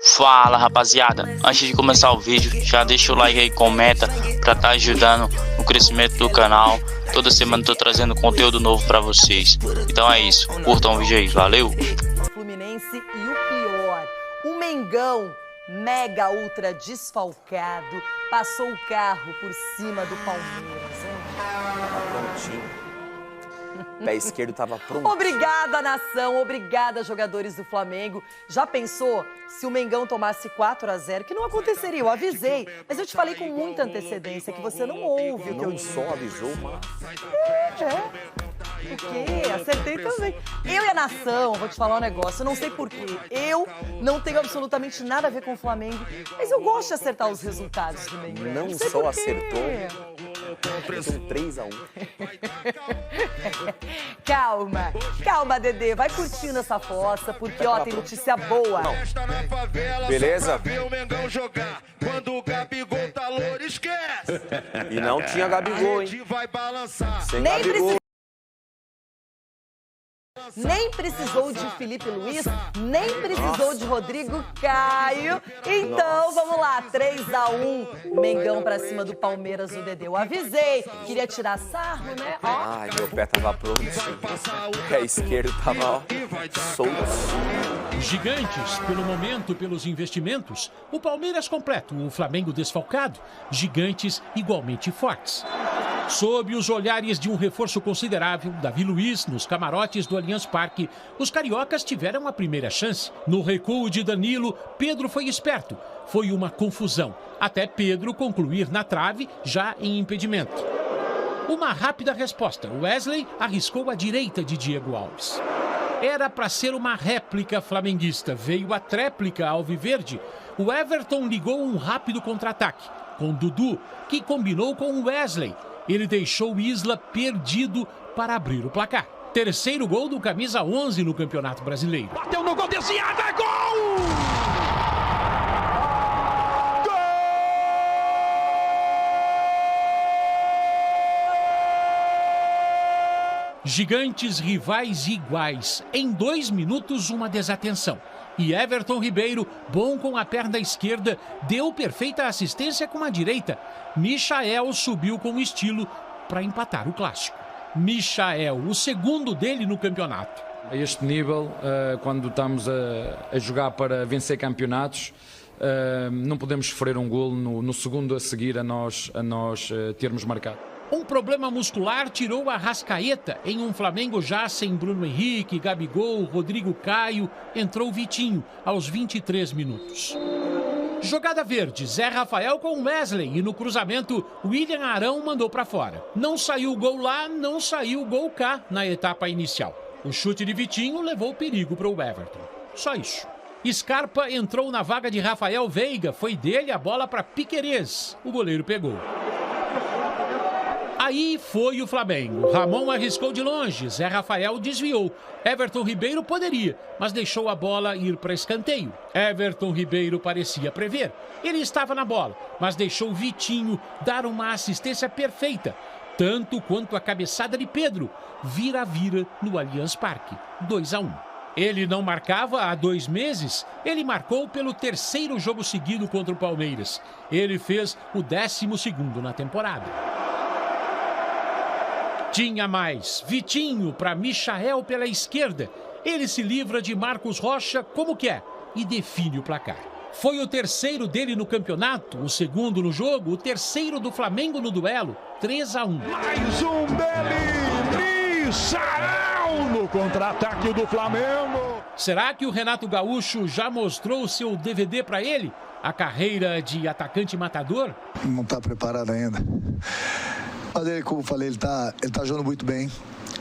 Fala rapaziada, antes de começar o vídeo, já deixa o like aí, comenta pra estar ajudando no crescimento do canal. Toda semana eu tô trazendo conteúdo novo pra vocês. Então é isso, curtam o vídeo aí, valeu! Fluminense e o pior, o Mengão, mega ultra desfalcado, passou o carro por cima do Palmeiras, hein? Prontinho. Pé esquerdo tava pronto. Obrigada, nação, obrigada, jogadores do Flamengo. Já pensou se o Mengão tomasse 4-0, que não aconteceria, eu avisei. Mas eu te falei com muita antecedência que você não ouve o que eu Não disse. só avisou, mas... O quê? Acertei também. Eu e a nação, vou te falar um negócio, eu não sei porquê. Eu não tenho absolutamente nada a ver com o Flamengo, mas eu gosto de acertar os resultados do Mengão. Não sei só por quê. acertou, fez um 3-1. Calma, Dedê, vai curtindo essa fossa, porque ó, tem notícia boa. Beleza? Quando o Gabigol tá louro, esquece. E não tinha Gabigol, hein? Vai balançar. Sem Nem Gabigol. Nem precisou de Felipe Luiz, nem precisou de Rodrigo Caio. Então, vamos lá, 3-1, Mengão pra cima do Palmeiras, o Dedê. Eu avisei, queria tirar sarro, né? Ó. Ai, meu pé tava pronto. Pé esquerdo tava, ó, solto. Gigantes, pelo momento, pelos investimentos, o Palmeiras completo, o Flamengo desfalcado, gigantes igualmente fortes. Sob os olhares de um reforço considerável, Davi Luiz, nos camarotes do Allianz Parque, os cariocas tiveram a primeira chance. No recuo de Danilo, Pedro foi esperto. Foi uma confusão, até Pedro concluir na trave, já em impedimento. Uma rápida resposta, Wesley arriscou à direita de Diego Alves. Era para ser uma réplica flamenguista, veio a tréplica alviverde. O Everton ligou um rápido contra-ataque, com Dudu, que combinou com Wesley. Ele deixou o Isla perdido para abrir o placar. Terceiro gol do camisa 11 no Campeonato Brasileiro. Bateu no gol, desviada, gol! Gigantes rivais iguais. Em 2 minutos, uma desatenção. E Everton Ribeiro, bom com a perna esquerda, deu perfeita assistência com a direita. Michael subiu com estilo para empatar o clássico. Michael, o segundo dele no campeonato. A este nível, quando estamos a jogar para vencer campeonatos, não podemos sofrer um golo no segundo a seguir a nós termos marcado. Um problema muscular tirou a Arrascaeta. Em um Flamengo já sem Bruno Henrique, Gabigol, Rodrigo Caio, entrou Vitinho aos 23 minutos. Jogada verde, Zé Rafael com Wesley e no cruzamento, William Arão mandou para fora. Não saiu o gol lá, não saiu o gol cá na etapa inicial. O chute de Vitinho levou perigo para o Everton. Só isso. Scarpa entrou na vaga de Rafael Veiga, foi dele a bola para Piquerez. O goleiro pegou. Aí foi o Flamengo. Ramon arriscou de longe, Zé Rafael desviou. Everton Ribeiro poderia, mas deixou a bola ir para escanteio. Everton Ribeiro parecia prever. Ele estava na bola, mas deixou Vitinho dar uma assistência perfeita. Tanto quanto a cabeçada de Pedro. Vira-vira no Allianz Parque. 2-1. Ele não marcava há 2 meses. Ele marcou pelo 3º jogo seguido contra o Palmeiras. Ele fez o 12º na temporada. Tinha mais. Vitinho para Michael pela esquerda. Ele se livra de Marcos Rocha como quer e define o placar. Foi o 3º dele no campeonato, o 2º no jogo, o 3º do Flamengo no duelo. 3-1. Mais um dele, Michael no contra-ataque do Flamengo. Será que o Renato Gaúcho já mostrou o seu DVD para ele? A carreira de atacante matador? Não está preparado ainda. Mas ele, como eu falei, ele tá jogando muito bem.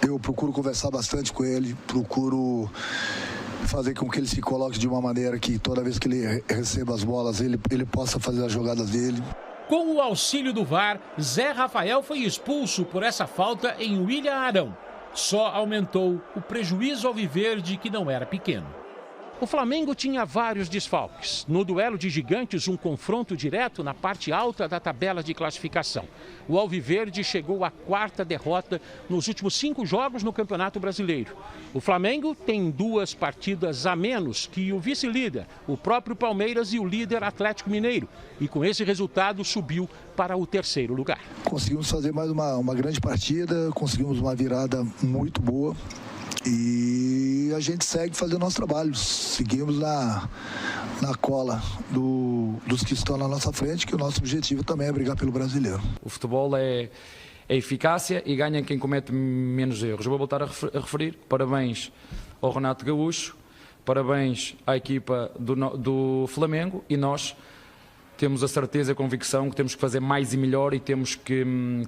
Eu procuro conversar bastante com ele, procuro fazer com que ele se coloque de uma maneira que toda vez que ele receba as bolas, ele possa fazer as jogadas dele. Com o auxílio do VAR, Zé Rafael foi expulso por essa falta em William Arão. Só aumentou o prejuízo alviverde, que não era pequeno. O Flamengo tinha vários desfalques. No duelo de gigantes, um confronto direto na parte alta da tabela de classificação. O Alviverde chegou à 4ª derrota nos últimos 5 jogos no Campeonato Brasileiro. O Flamengo tem 2 partidas a menos que o vice-líder, o próprio Palmeiras, e o líder Atlético Mineiro. E com esse resultado subiu para o 3º lugar. Conseguimos fazer mais uma grande partida, conseguimos uma virada muito boa. E a gente segue fazendo nosso trabalho, seguimos na cola dos que estão na nossa frente, que o nosso objetivo também é brigar pelo brasileiro. O futebol é eficácia e ganha quem comete menos erros. Eu vou voltar a referir, parabéns ao Renato Gaúcho, parabéns à equipa do Flamengo, e nós temos a certeza e a convicção que temos que fazer mais e melhor e temos que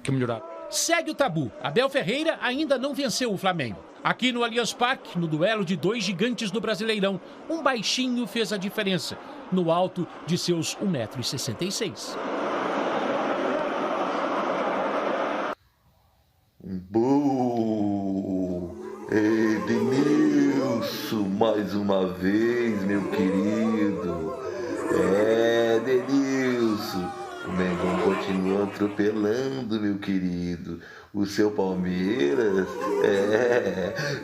melhorar. Segue o tabu. Abel Ferreira ainda não venceu o Flamengo. Aqui no Allianz Parque, no duelo de 2 gigantes do Brasileirão, um baixinho fez a diferença, no alto de seus 1,66 m. Edenilson, mais uma vez, meu querido. Edenilson, o Mengão continua atropelando, meu querido. O seu Palmeiras,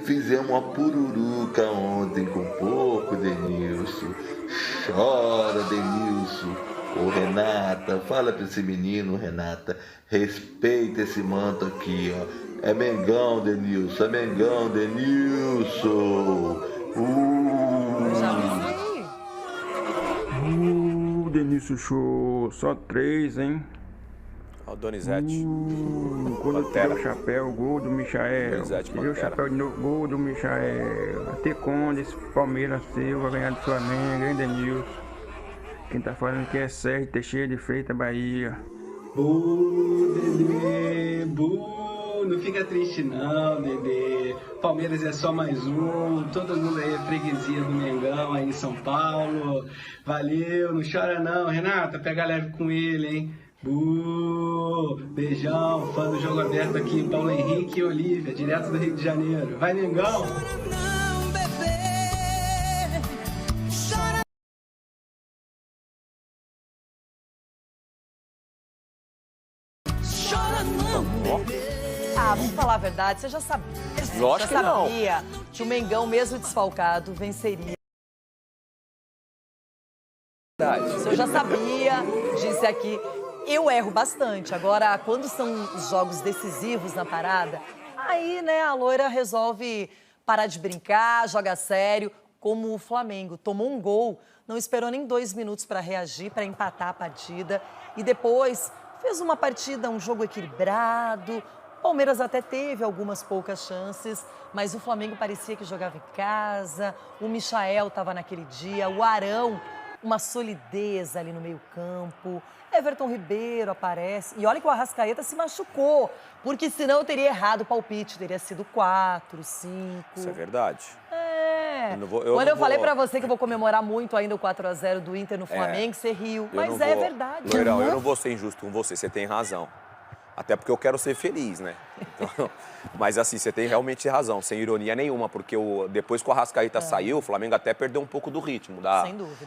fizemos uma pururuca ontem com pouco, Denilson. Chora, Denilson. Ô, Renata, fala pra esse menino, Renata, respeita esse manto aqui, ó. É Mengão, Denilson, é Mengão, Denilson. Denilson Show, só 3, hein? Ó, o Donizete. Quando tira o chapéu, gol do Michael. Tirou o chapéu de novo, gol do Michael. Até quando esse Palmeiras seu vai ganhar do Flamengo, hein, Denilson? Quem tá falando que é Sérgio Teixeira de Freitas, Bahia. Dedê, não fica triste não, Dedê. Palmeiras é só mais um, todo mundo aí é freguesia do Mengão aí em São Paulo. Valeu, não chora não, Renata, pega leve com ele, hein. Beijão, fã do Jogo Aberto aqui, Paulo Henrique e Olívia, direto do Rio de Janeiro. Vai, Mengão! Vamos falar a verdade, você já sabia. Lógico que não. Que o Mengão, mesmo desfalcado, venceria. Eu já sabia, disse aqui. Eu erro bastante. Agora, quando são os jogos decisivos na parada, aí, né, a loira resolve parar de brincar, joga sério, como o Flamengo. Tomou um gol, não esperou nem 2 minutos para reagir, para empatar a partida. E depois fez uma partida, um jogo equilibrado. O Palmeiras até teve algumas poucas chances, mas o Flamengo parecia que jogava em casa. O Michael estava naquele dia, o Arão, uma solidez ali no meio-campo. Everton Ribeiro aparece. E olha que o Arrascaeta se machucou, porque senão eu teria errado o palpite, teria sido 4, 5. Isso é verdade. Quando eu falei pra você que eu vou comemorar muito ainda o 4-0 do Inter no Flamengo, você riu. Mas é verdade. Loirão, eu não vou ser injusto com você tem razão. Até porque eu quero ser feliz, né? Então, mas assim, você tem realmente razão, sem ironia nenhuma, porque depois que o Arrascaeta saiu, o Flamengo até perdeu um pouco do ritmo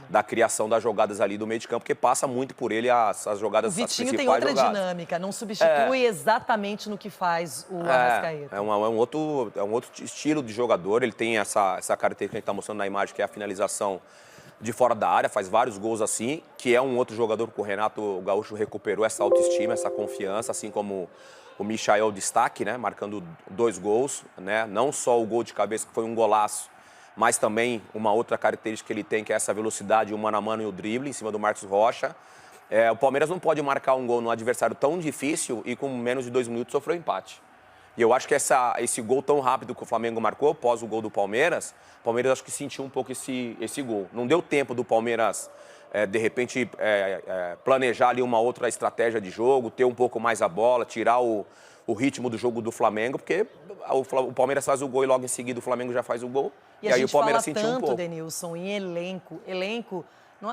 da criação das jogadas ali do meio de campo, porque passa muito por ele as jogadas principais. O Vitinho tem outra dinâmica, não substitui exatamente no que faz o Arrascaeta. É um outro estilo de jogador, ele tem essa característica que a gente está mostrando na imagem, que é a finalização de fora da área, faz vários gols assim, que é um outro jogador que o Renato Gaúcho recuperou essa autoestima, essa confiança, assim como o Michael destaque, né, marcando 2 gols, né, não só o gol de cabeça, que foi um golaço, mas também uma outra característica que ele tem, que é essa velocidade, o mano a mano e o drible em cima do Marcos Rocha. O Palmeiras não pode marcar um gol num adversário tão difícil e com menos de 2 minutos sofreu empate. E eu acho que esse gol tão rápido que o Flamengo marcou, após o gol do Palmeiras, o Palmeiras acho que sentiu um pouco esse gol. Não deu tempo do Palmeiras, de repente, planejar ali uma outra estratégia de jogo, ter um pouco mais a bola, tirar o ritmo do jogo do Flamengo, porque o Palmeiras faz o gol e logo em seguida o Flamengo já faz o gol. E aí o Palmeiras sentiu um pouco. Denilson, em elenco.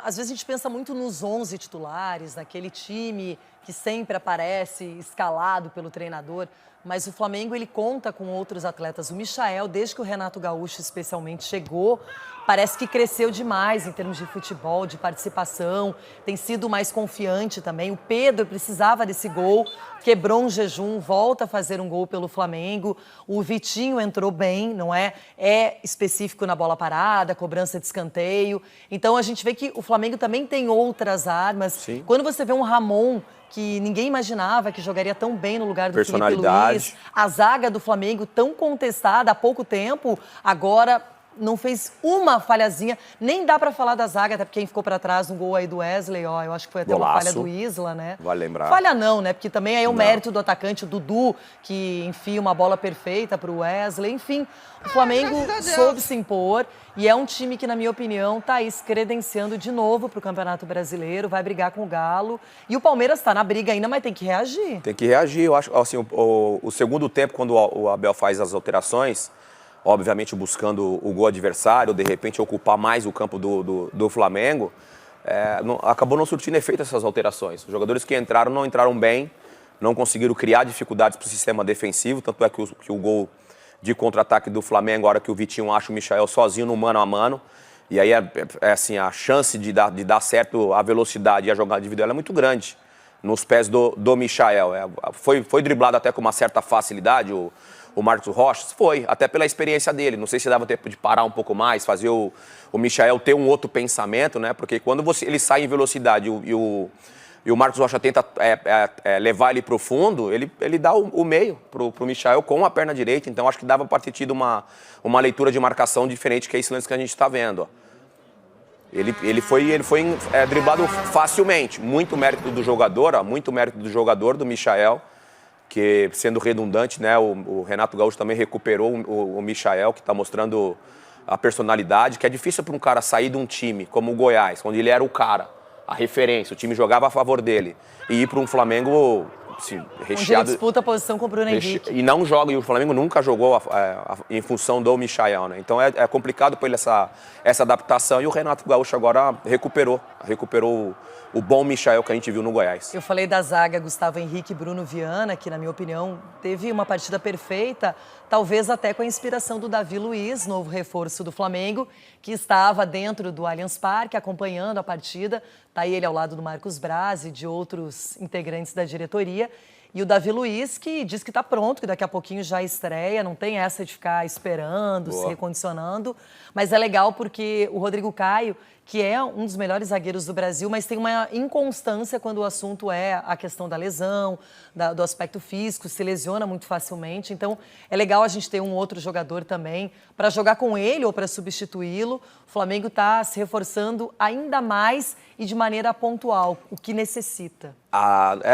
Às vezes a gente pensa muito nos 11 titulares, naquele time que sempre aparece escalado pelo treinador. Mas o Flamengo, ele conta com outros atletas. O Michael, desde que o Renato Gaúcho especialmente chegou, parece que cresceu demais em termos de futebol, de participação, tem sido mais confiante também. O Pedro precisava desse gol, quebrou um jejum, volta a fazer um gol pelo Flamengo. O Vitinho entrou bem, não é? É específico na bola parada, cobrança de escanteio. Então a gente vê que o Flamengo também tem outras armas. Sim. Quando você vê um Ramon, que ninguém imaginava que jogaria tão bem no lugar do Felipe Luiz, a zaga do Flamengo tão contestada há pouco tempo, agora não fez uma falhazinha, nem dá pra falar da zaga, até porque quem ficou pra trás no gol aí do Wesley, ó, eu acho que foi até uma falha do Isla, né? Vale lembrar. Falha não, né? Porque também aí é o mérito do atacante, o Dudu, que enfia uma bola perfeita pro Wesley, enfim. O Flamengo soube se impor e é um time que, na minha opinião, tá aí se credenciando de novo pro Campeonato Brasileiro, vai brigar com o Galo. E o Palmeiras tá na briga ainda, mas tem que reagir. Tem que reagir, eu acho, assim, o segundo tempo, quando o Abel faz as alterações, obviamente buscando o gol adversário, de repente ocupar mais o campo do Flamengo, acabou não surtindo efeito essas alterações. Os jogadores que entraram não entraram bem, não conseguiram criar dificuldades para o sistema defensivo, tanto é que o gol de contra-ataque do Flamengo, a hora que o Vitinho acha o Michael sozinho no mano a mano, e aí assim, a chance de dar certo a velocidade e a jogada individual é muito grande nos pés do Michael. Foi driblado até com uma certa facilidade o Marcos Rocha? Foi, até pela experiência dele. Não sei se dava tempo de parar um pouco mais, fazer o Michael ter um outro pensamento, né? Porque quando ele sai em velocidade e o Marcos Rocha tenta levar ele para o fundo, ele dá o meio pro Michael com a perna direita. Então acho que dava para ter tido uma leitura de marcação diferente, que é esse lance que a gente está vendo. Ó. Ele foi driblado facilmente. Muito mérito do jogador, ó, muito mérito do jogador, do Michael, que, sendo redundante, né, o Renato Gaúcho também recuperou o Michael, que está mostrando a personalidade, que é difícil para um cara sair de um time como o Goiás, onde ele era o cara, a referência, o time jogava a favor dele, e ir para um Flamengo assim, recheado... Onde ele disputa a posição com o Bruno Henrique. E não joga, e o Flamengo nunca jogou em função do Michael, né? Então é complicado para ele essa adaptação, e o Renato Gaúcho agora recuperou o bom Michael que a gente viu no Goiás. Eu falei da zaga Gustavo Henrique e Bruno Viana, que, na minha opinião, teve uma partida perfeita, talvez até com a inspiração do Davi Luiz, novo reforço do Flamengo, que estava dentro do Allianz Parque, acompanhando a partida. Está aí ele ao lado do Marcos Braz e de outros integrantes da diretoria. E o Davi Luiz, que diz que está pronto, que daqui a pouquinho já estreia, não tem essa de ficar esperando, se recondicionando. Mas é legal porque o Rodrigo Caio, que é um dos melhores zagueiros do Brasil, mas tem uma inconstância quando o assunto é a questão da lesão, do aspecto físico, se lesiona muito facilmente. Então, é legal a gente ter um outro jogador também para jogar com ele ou para substituí-lo. O Flamengo está se reforçando ainda mais e de maneira pontual, o que necessita.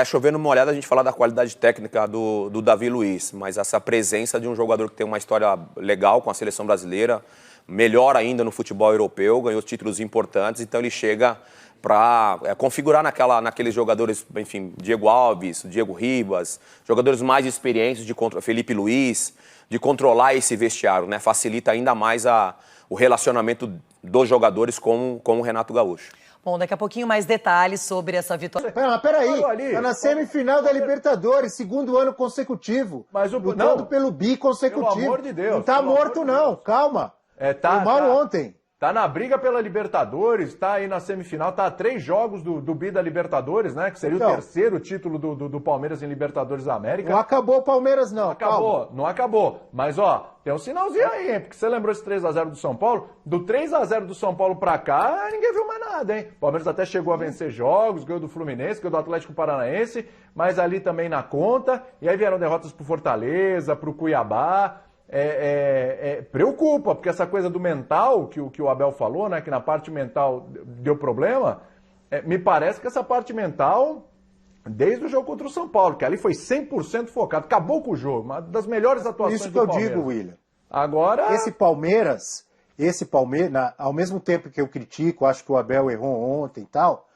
Chovendo uma olhada a gente falar da qualidade técnica do Davi Luiz, mas essa presença de um jogador que tem uma história legal com a seleção brasileira, melhor ainda no futebol europeu, ganhou títulos importantes, então ele chega para configurar naqueles jogadores, enfim, Diego Alves, Diego Ribas, jogadores mais experientes, Felipe Luiz, de controlar esse vestiário, né? Facilita ainda mais o relacionamento dos jogadores com o Renato Gaúcho. Bom, daqui a pouquinho mais detalhes sobre essa vitória. Peraí, tá na semifinal da Libertadores, segundo ano consecutivo. Mas lutando pelo bi consecutivo. Pelo amor de Deus. Não tá morto não, calma. Foi mal ontem. Tá na briga pela Libertadores, tá aí na semifinal, tá a 3 jogos do bi da Libertadores, né? Que seria o terceiro título do Palmeiras em Libertadores da América. Não acabou o Palmeiras, não. Não acabou. Mas, ó, tem um sinalzinho aí, hein? Porque você lembrou esse 3x0 do São Paulo? Do 3x0 do São Paulo pra cá, ninguém viu mais nada, hein? O Palmeiras até chegou a vencer jogos, ganhou do Fluminense, ganhou do Atlético Paranaense, mas ali também na conta. E aí vieram derrotas pro Fortaleza, pro Cuiabá. Preocupa, porque essa coisa do mental, que o Abel falou, né, que na parte mental deu problema, me parece que essa parte mental, desde o jogo contra o São Paulo, que ali foi 100% focado, acabou com o jogo, uma das melhores atuações do Palmeiras. Isso que eu digo, William. Agora... Esse Palmeiras, ao mesmo tempo que eu critico, acho que o Abel errou ontem e tal,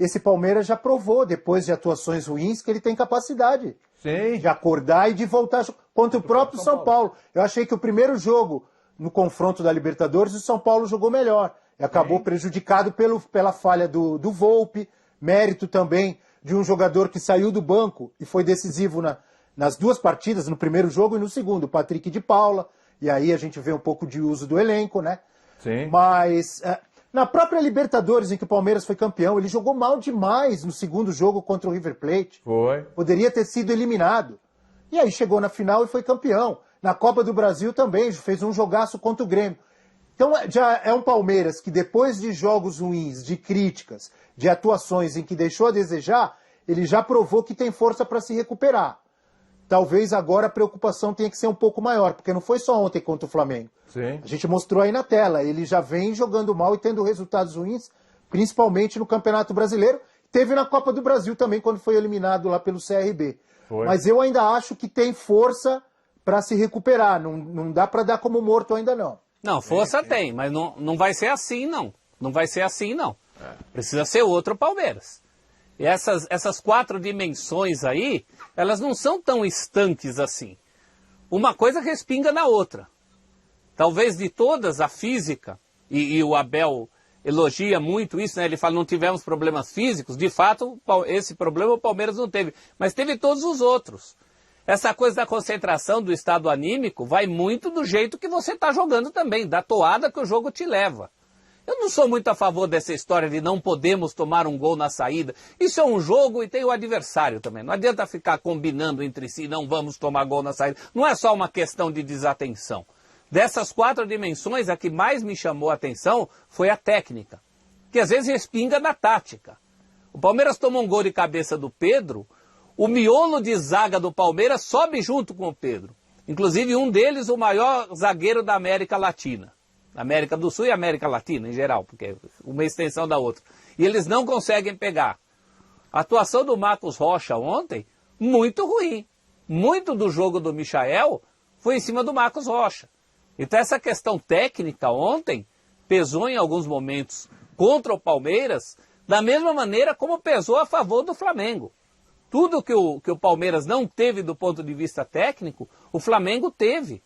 esse Palmeiras já provou, depois de atuações ruins, que ele tem capacidade. Sim. De acordar e de voltar contra o próprio São Paulo. Eu achei que o primeiro jogo, no confronto da Libertadores, o São Paulo jogou melhor. E acabou prejudicado pela falha do Volpi, mérito também de um jogador que saiu do banco e foi decisivo nas 2 partidas, no primeiro jogo e no segundo, o Patrick de Paula, e aí a gente vê um pouco de uso do elenco, né? Sim. Mas na própria Libertadores, em que o Palmeiras foi campeão, ele jogou mal demais no segundo jogo contra o River Plate. Foi. Poderia ter sido eliminado. E aí chegou na final e foi campeão. Na Copa do Brasil também, fez um jogaço contra o Grêmio. Então já é um Palmeiras que depois de jogos ruins, de críticas, de atuações em que deixou a desejar, ele já provou que tem força para se recuperar. Talvez agora a preocupação tenha que ser um pouco maior, porque não foi só ontem contra o Flamengo. Sim. A gente mostrou aí na tela, ele já vem jogando mal e tendo resultados ruins, principalmente no Campeonato Brasileiro. Teve na Copa do Brasil também, quando foi eliminado lá pelo CRB. Foi. Mas eu ainda acho que tem força para se recuperar, não dá para dar como morto ainda não. Não, força tem, mas não vai ser assim não. Não vai ser assim não. Precisa ser outro Palmeiras. E essas 4 dimensões aí, elas não são tão estanques assim. Uma coisa respinga na outra. Talvez de todas, a física, e o Abel elogia muito isso, né? Ele fala, não tivemos problemas físicos. De fato, esse problema o Palmeiras não teve, mas teve todos os outros. Essa coisa da concentração, do estado anímico, vai muito do jeito que você está jogando também, da toada que o jogo te leva. Eu não sou muito a favor dessa história de não podemos tomar um gol na saída. Isso é um jogo e tem o adversário também. Não adianta ficar combinando entre si, não vamos tomar gol na saída. Não é só uma questão de desatenção. Dessas 4 dimensões, a que mais me chamou a atenção foi a técnica, que às vezes respinga na tática. O Palmeiras tomou um gol de cabeça do Pedro, o miolo de zaga do Palmeiras sobe junto com o Pedro. Inclusive um deles, o maior zagueiro da América Latina. América do Sul e América Latina em geral, porque é uma extensão da outra. E eles não conseguem pegar. A atuação do Marcos Rocha ontem, muito ruim. Muito do jogo do Michael foi em cima do Marcos Rocha. Então essa questão técnica ontem pesou em alguns momentos contra o Palmeiras, da mesma maneira como pesou a favor do Flamengo. Tudo que o Palmeiras não teve do ponto de vista técnico, o Flamengo teve.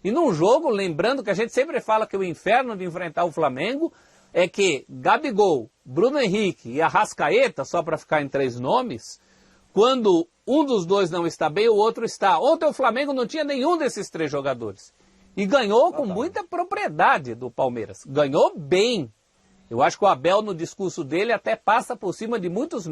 E num jogo, lembrando que a gente sempre fala que o inferno de enfrentar o Flamengo é que Gabigol, Bruno Henrique e Arrascaeta, só para ficar em 3 nomes, quando um dos dois não está bem, o outro está. Ontem o Flamengo não tinha nenhum desses 3 jogadores. E ganhou com muita propriedade do Palmeiras. Ganhou bem. Eu acho que o Abel, no discurso dele, até passa por cima de muitos